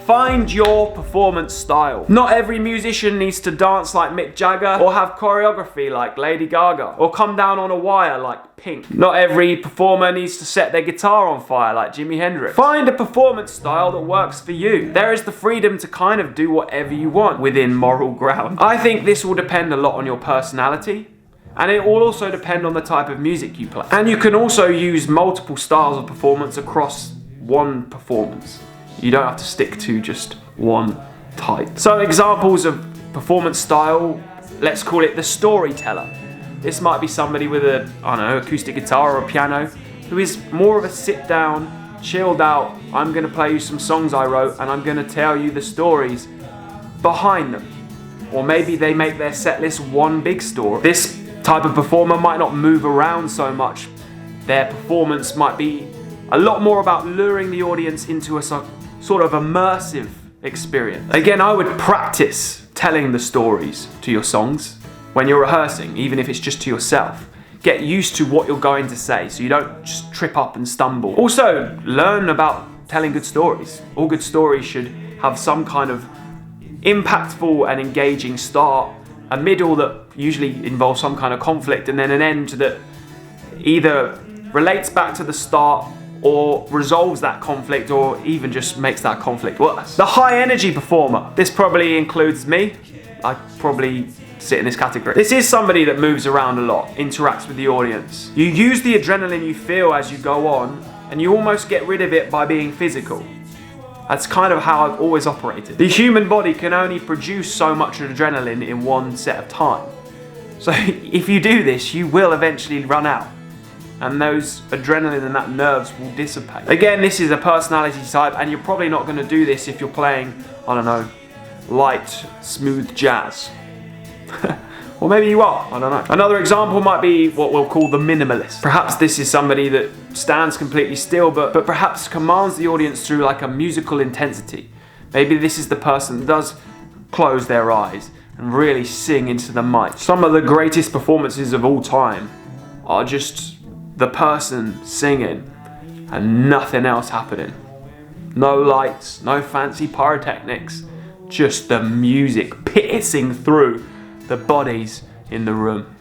Find your performance style. Not every musician needs to dance like Mick Jagger or have choreography like Lady Gaga or come down on a wire like Pink. Not every performer needs to set their guitar on fire like Jimi Hendrix. Find a performance style that works for you. There is the freedom to kind of do whatever you want within moral ground. I think this will depend a lot on your personality, and it will also depend on the type of music you play. And you can also use multiple styles of performance across one performance. You don't have to stick to just one type. So examples of performance style, let's call it the storyteller. This might be somebody with a, I don't know, acoustic guitar or a piano who is more of a sit down, chilled out, I'm gonna play you some songs I wrote and I'm gonna tell you the stories behind them. Or maybe they make their set list one big story. This type of performer might not move around so much. Their performance might be a lot more about luring the audience into a sort of immersive experience. Again, I would practice telling the stories to your songs when you're rehearsing, even if it's just to yourself. Get used to what you're going to say so you don't just trip up and stumble. Also, learn about telling good stories. All good stories should have some kind of impactful and engaging start, a middle that usually involves some kind of conflict, and then an end that either relates back to the start or resolves that conflict, or even just makes that conflict worse. The high energy performer. This probably includes me. I probably sit in this category. This is somebody that moves around a lot, interacts with the audience. You use the adrenaline you feel as you go on, and you almost get rid of it by being physical. That's kind of how I've always operated. The human body can only produce so much adrenaline in one set of time. So if you do this, you will eventually run out, and those adrenaline and that nerves will dissipate. Again, this is a personality type, and you're probably not going to do this if you're playing, I don't know, light, smooth jazz. Or maybe you are, I don't know. Another example might be what we'll call the minimalist. Perhaps this is somebody that stands completely still, but perhaps commands the audience through like a musical intensity. Maybe this is the person that does close their eyes and really sing into the mic. Some of the greatest performances of all time are just the person singing and nothing else happening. No lights, no fancy pyrotechnics, just the music piercing through the bodies in the room.